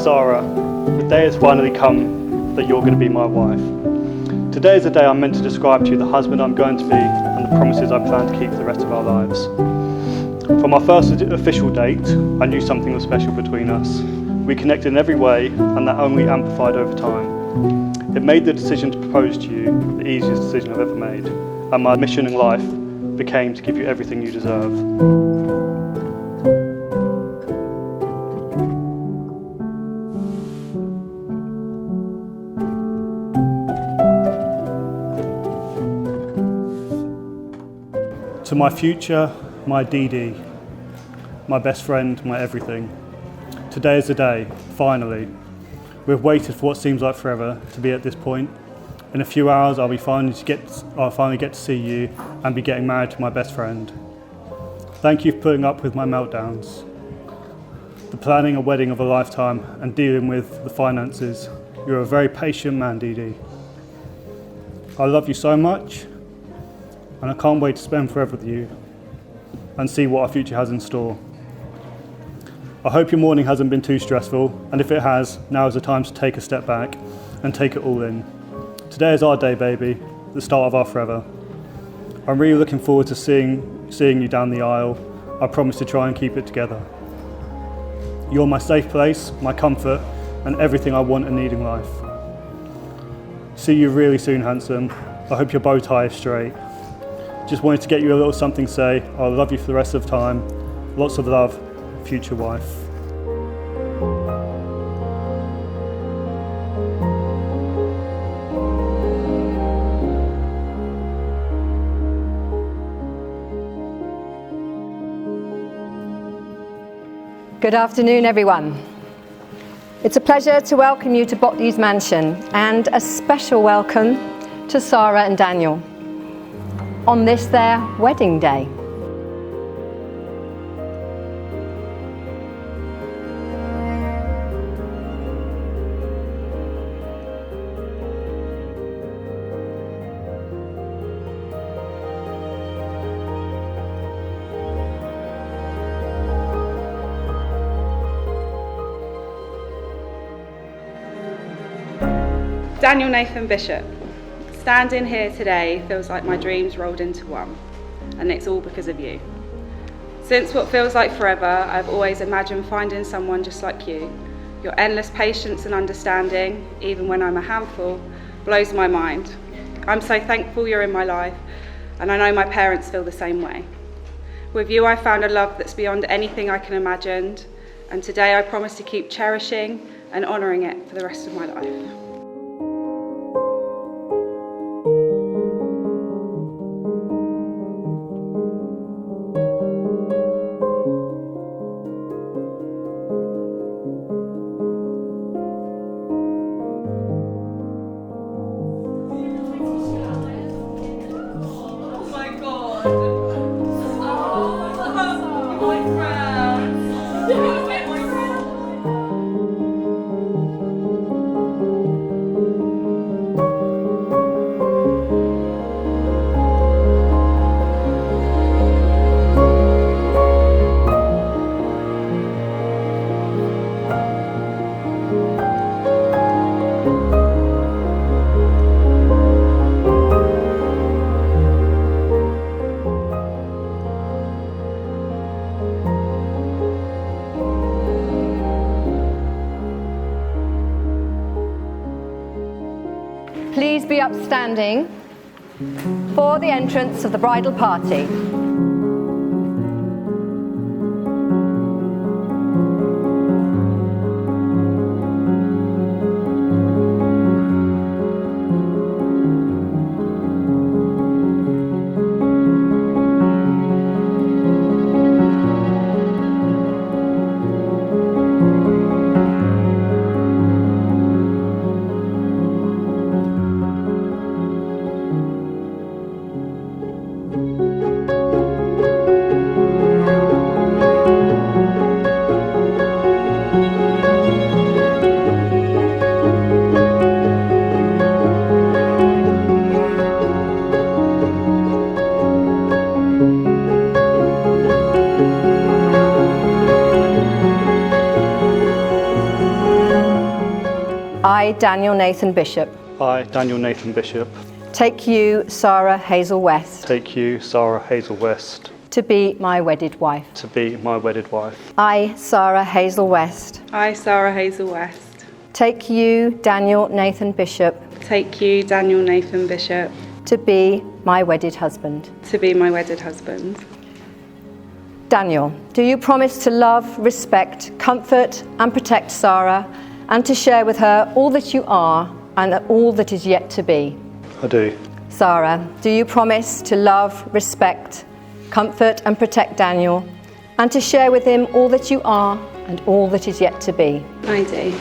Sara, the day has finally come that you're going to be my wife. Today is the day I'm meant to describe to you the husband I'm going to be and the promises I plan to keep for the rest of our lives. From our first official date, I knew something was special between us. We connected in every way, and that only amplified over time. It made the decision to propose to you the easiest decision I've ever made, and my mission in life became to give you everything you deserve. To my future, my DD, my best friend, my everything. Today is the day, finally. We've waited for what seems like forever to be at this point. In a few hours, I'll finally get to see you and be getting married to my best friend. Thank you for putting up with my meltdowns, the planning a wedding of a lifetime and dealing with the finances. You're a very patient man, DD. I love you so much, and I can't wait to spend forever with you and see what our future has in store. I hope your morning hasn't been too stressful, and if it has, now is the time to take a step back and take it all in. Today is our day, baby, the start of our forever. I'm really looking forward to seeing you down the aisle. I promise to try and keep it together. You're my safe place, my comfort, and everything I want and need in life. See you really soon, handsome. I hope your bow tie is straight. Just wanted to get you a little something to say. I'll love you for the rest of the time. Lots of love, future wife. Good afternoon, everyone. It's a pleasure to welcome you to Botleys Mansion, and a special welcome to Sara and Daniel on this their wedding day. Daniel Nathan Bishop. Standing here today feels like my dreams rolled into one, and it's all because of you. Since what feels like forever, I've always imagined finding someone just like you. Your endless patience and understanding, even when I'm a handful, blows my mind. I'm so thankful you're in my life, and I know my parents feel the same way. With you, I found a love that's beyond anything I can imagine, and today I promise to keep cherishing and honouring it for the rest of my life. Please be upstanding for the entrance of the bridal party. I, Daniel Nathan Bishop, I, Daniel Nathan Bishop, take you, Sara Hazel West, take you, Sara Hazel West, to be my wedded wife. to be my wedded wife. I, Sara Hazel West, I, Sara Hazel West, take you, Daniel Nathan Bishop, take you, Daniel Nathan Bishop, to be my wedded husband. to be my wedded husband. Daniel, do you promise to love, respect, comfort and protect Sara and to share with her all that you are and all that is yet to be? I do. Sara, do you promise to love, respect, comfort and protect Daniel and to share with him all that you are and all that is yet to be? I do.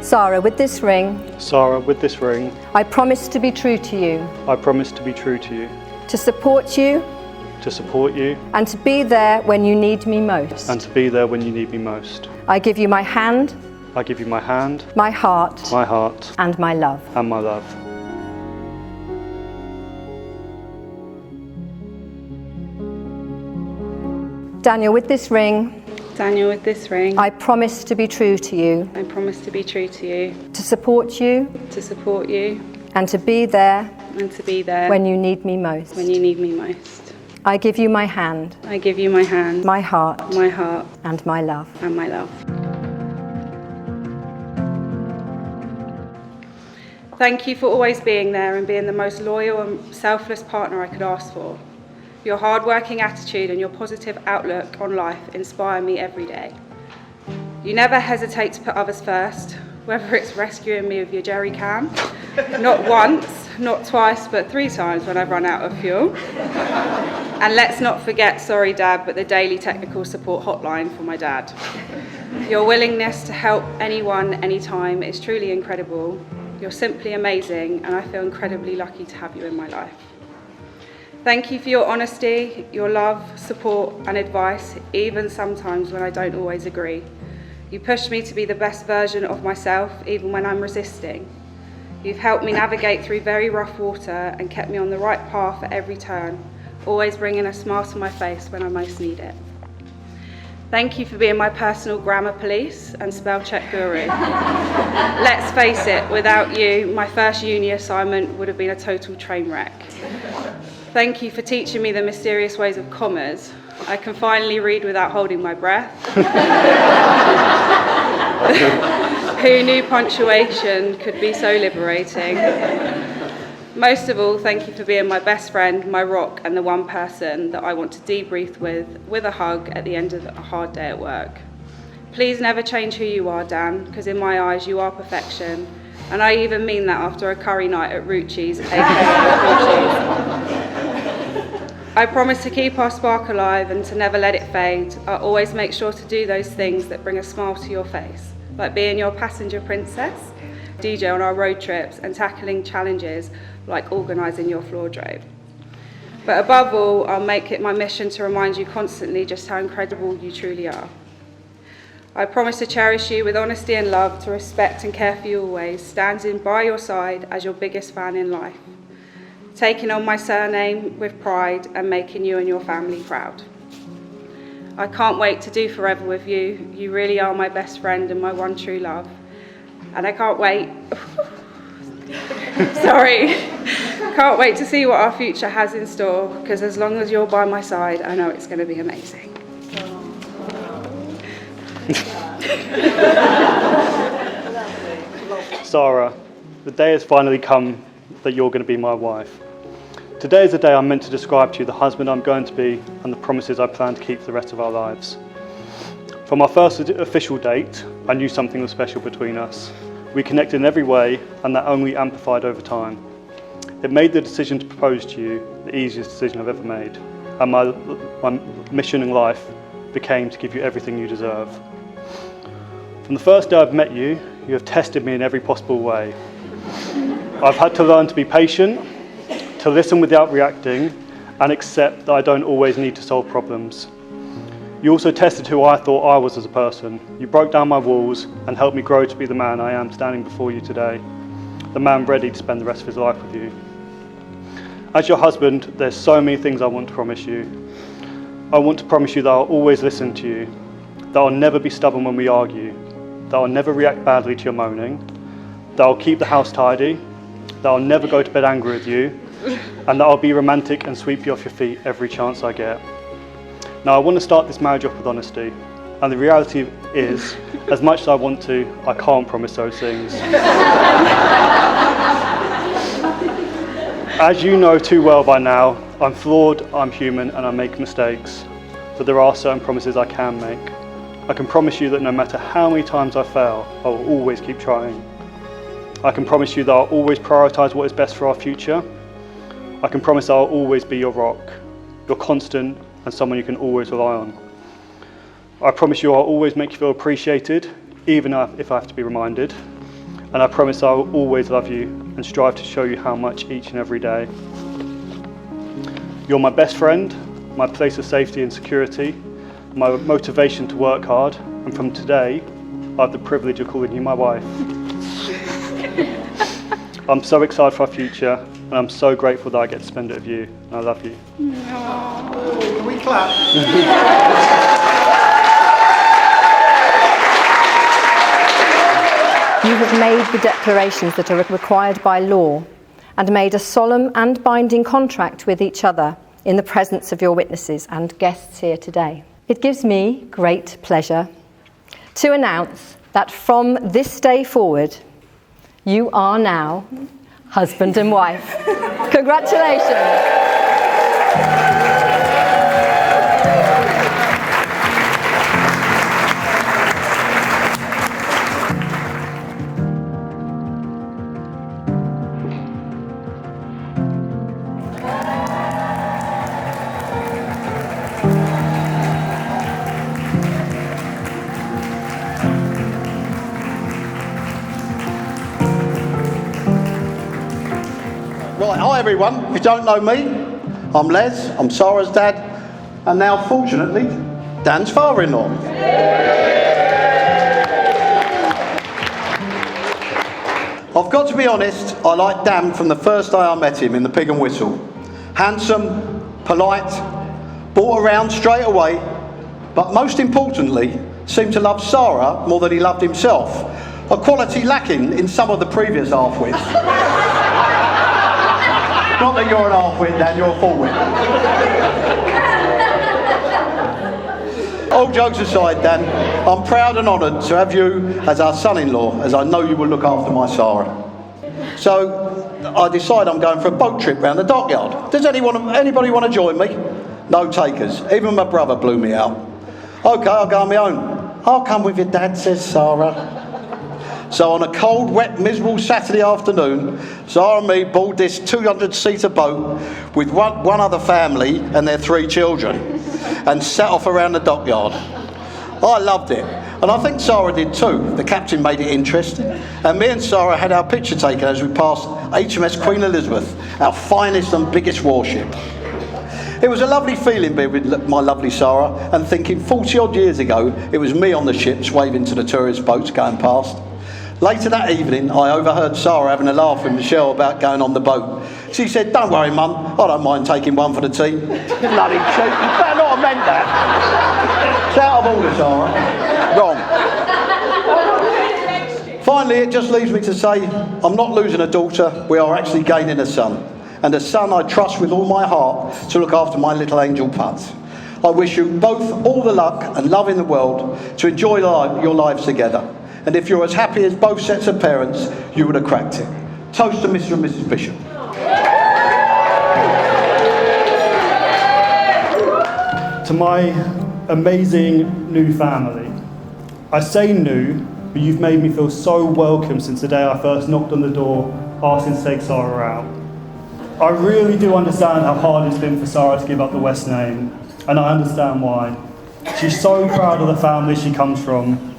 Sara, with this ring, Sara, with this ring, I promise to be true to you, I promise to be true to you, to support you to support you, and to be there when you need me most. and to be there when you need me most. I give you my hand, I give you my hand, my heart my heart, and my love. and my love. Daniel, with this ring, Daniel, with this ring, I promise to be true to you, I promise to be true to you, to support you to support you, and to be there and to be there when you need me most. when you need me most. I give you my hand, I give you my hand, my heart my heart, and my love. and my love. Thank you for always being there and being the most loyal and selfless partner I could ask for. Your hard-working attitude and your positive outlook on life inspire me every day. You never hesitate to put others first, whether it's rescuing me with your jerry can, not once, not twice, but 3 times when I've run out of fuel. And let's not forget, sorry Dad, but the daily technical support hotline for my dad. Your willingness to help anyone, anytime is truly incredible. You're simply amazing, and I feel incredibly lucky to have you in my life. Thank you for your honesty, your love, support and advice, even sometimes when I don't always agree. You push me to be the best version of myself, even when I'm resisting. You've helped me navigate through very rough water and kept me on the right path at every turn, always bringing a smile to my face when I most need it. Thank you for being my personal grammar police and spell check guru. Let's face it, without you, my first uni assignment would have been a total train wreck. Thank you for teaching me the mysterious ways of commas. I can finally read without holding my breath. Who knew punctuation could be so liberating? Most of all, thank you for being my best friend, my rock, and the one person that I want to debrief with a hug at the end of a hard day at work. Please never change who you are, Dan, because in my eyes you are perfection, and I even mean that after a curry night at Rucci's, aka I promise to keep our spark alive and to never let it fade. I always make sure to do those things that bring a smile to your face, like being your passenger princess, DJ on our road trips, and tackling challenges like organising your floor drape. But above all, I'll make it my mission to remind you constantly just how incredible you truly are. I promise to cherish you with honesty and love, to respect and care for you always, standing by your side as your biggest fan in life, taking on my surname with pride and making you and your family proud. I can't wait to do forever with you. You really are my best friend and my one true love. And I can't wait, can't wait to see what our future has in store, because as long as you're by my side, I know it's going to be amazing. Sara, the day has finally come that you're going to be my wife. Today is the day I'm meant to describe to you the husband I'm going to be and the promises I plan to keep for the rest of our lives. From our first official date, I knew something was special between us. We connected in every way, and that only amplified over time. It made the decision to propose to you the easiest decision I've ever made, and my mission in life became to give you everything you deserve. From the first day I've met you, you have tested me in every possible way. I've had to learn to be patient, to listen without reacting, and accept that I don't always need to solve problems. You also tested who I thought I was as a person. You broke down my walls and helped me grow to be the man I am standing before you today, the man ready to spend the rest of his life with you. As your husband, there's so many things I want to promise you. I want to promise you that I'll always listen to you, that I'll never be stubborn when we argue, that I'll never react badly to your moaning, that I'll keep the house tidy, that I'll never go to bed angry with you, and that I'll be romantic and sweep you off your feet every chance I get. Now, I want to start this marriage off with honesty, and the reality is, as much as I want to, I can't promise those things. As you know too well by now, I'm flawed, I'm human, and I make mistakes, but there are certain promises I can make. I can promise you that no matter how many times I fail, I will always keep trying. I can promise you that I'll always prioritise what is best for our future. I can promise I'll always be your rock, your constant, and someone you can always rely on. I promise you I'll always make you feel appreciated, even if I have to be reminded. And I promise I will always love you and strive to show you how much each and every day. You're my best friend, my place of safety and security, my motivation to work hard, and from today, I have the privilege of calling you my wife. I'm so excited for our future, and I'm so grateful that I get to spend it with you, and I love you. Can we clap? You have made the declarations that are required by law and made a solemn and binding contract with each other in the presence of your witnesses and guests here today. It gives me great pleasure to announce that from this day forward, you are now husband and wife. Congratulations. Right, hi everyone. If you don't know me, I'm Les, I'm Sara's dad, and now, fortunately, Dan's father-in-law. I've got to be honest, I liked Dan from the first day I met him in the Pig and Whistle. Handsome, polite, brought around straight away, but most importantly, seemed to love Sara more than he loved himself, a quality lacking in some of the previous half-wits. Not that you're an half-wit, Dan, you're a full-wit. All jokes aside, Dan, I'm proud and honoured to have you as our son-in-law, as I know you will look after my Sara. So, I decide I'm going for a boat trip round the dockyard. Does anybody want to join me? No takers. Even my brother blew me out. OK, I'll go on my own. I'll come with your dad, says Sara. So on a cold, wet, miserable Saturday afternoon, Sara and me board this 200-seater boat with one other family and their 3 children and set off around the dockyard. I loved it, and I think Sara did too. The captain made it interesting, and me and Sara had our picture taken as we passed HMS Queen Elizabeth, our finest and biggest warship. It was a lovely feeling being with my lovely Sara and thinking 40-odd years ago it was me on the ships waving to the tourist boats going past. Later that evening, I overheard Sara having a laugh with Michelle about going on the boat. She said, "Don't worry, Mum, I don't mind taking one for the team." Bloody cheap, you better not have meant that. It's out of order, Sara. Wrong. Finally, it just leaves me to say, I'm not losing a daughter, we are actually gaining a son. And a son I trust with all my heart to look after my little angel Putz. I wish you both all the luck and love in the world to enjoy your lives together. And if you're as happy as both sets of parents, you would have cracked it. Toast to Mr. and Mrs. Bishop. To my amazing new family, I say new, but you've made me feel so welcome since the day I first knocked on the door asking to take Sara out. I really do understand how hard it's been for Sara to give up the West name, and I understand why. She's so proud of the family she comes from,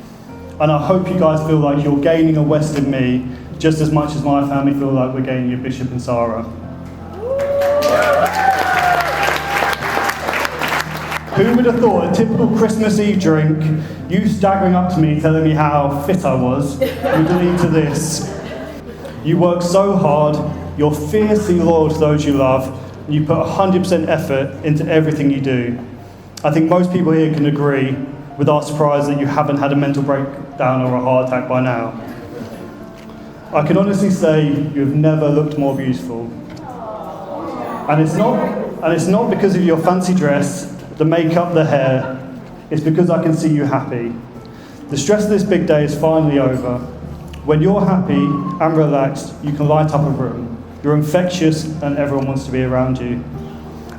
and I hope you guys feel like you're gaining a West in me just as much as my family feel like we're gaining a Bishop and Sara. Who would have thought a typical Christmas Eve drink, you staggering up to me telling me how fit I was, would lead to this? You work so hard, you're fiercely loyal to those you love, and you put 100% effort into everything you do. I think most people here can agree with our surprise that you haven't had a mental breakdown or a heart attack by now. I can honestly say you have never looked more beautiful. And it's not because of your fancy dress, the makeup, the hair. It's because I can see you happy. The stress of this big day is finally over. When you're happy and relaxed, you can light up a room. You're infectious and everyone wants to be around you.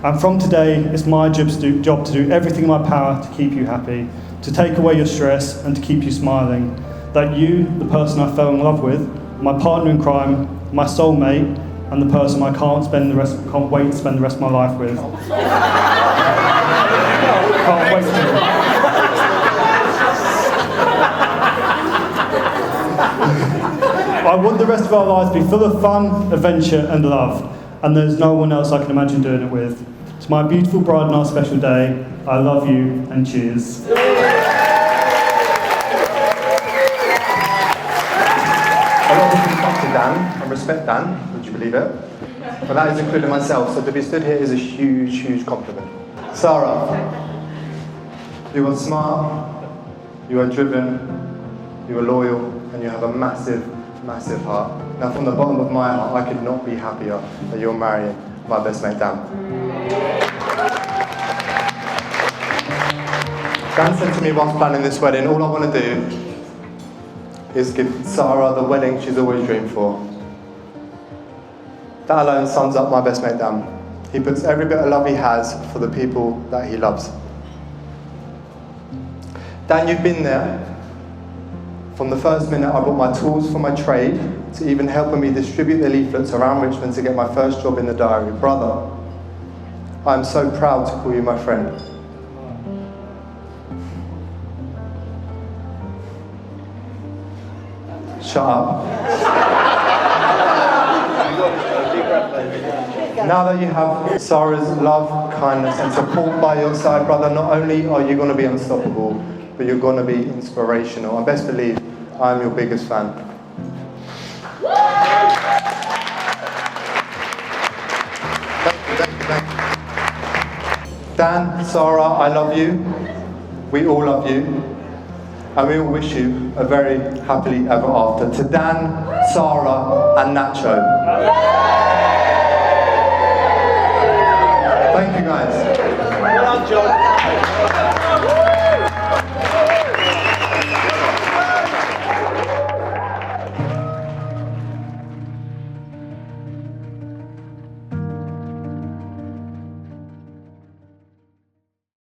And from today, it's my job to do everything in my power to keep you happy, to take away your stress and to keep you smiling. That you, the person I fell in love with, my partner in crime, my soulmate, and the person I can't wait to spend the rest of my life with. Can't wait to. I want the rest of our lives to be full of fun, adventure and love, and there's no one else I can imagine doing it with. It's my beautiful bride and our special day. I love you and cheers. A lot of people talk to Dan and respect Dan, would you believe it? But that is including myself, so to be stood here is a huge, huge compliment. Sara, you are smart, you are driven, you are loyal, and you have a massive, massive heart. Now from the bottom of my heart, I could not be happier that you're marrying my best mate Dan. Dan said to me whilst planning this wedding, all I want to do is give Sara the wedding she's always dreamed for. That alone sums up my best mate Dan. He puts every bit of love he has for the people that he loves. Dan, you've been there from the first minute I bought my tools for my trade to even helping me distribute the leaflets around Richmond to get my first job in the diary. Brother, I'm so proud to call you my friend. Shut up. Now that you have Sara's love, kindness and support by your side, brother, not only are you going to be unstoppable, but you're going to be inspirational. And best believe, I'm your biggest fan. Thank you. Dan, Sara, I love you. We all love you. And we all wish you a very happily ever after. To Dan, Sara, and Nacho. Thank you, guys. Well done, John.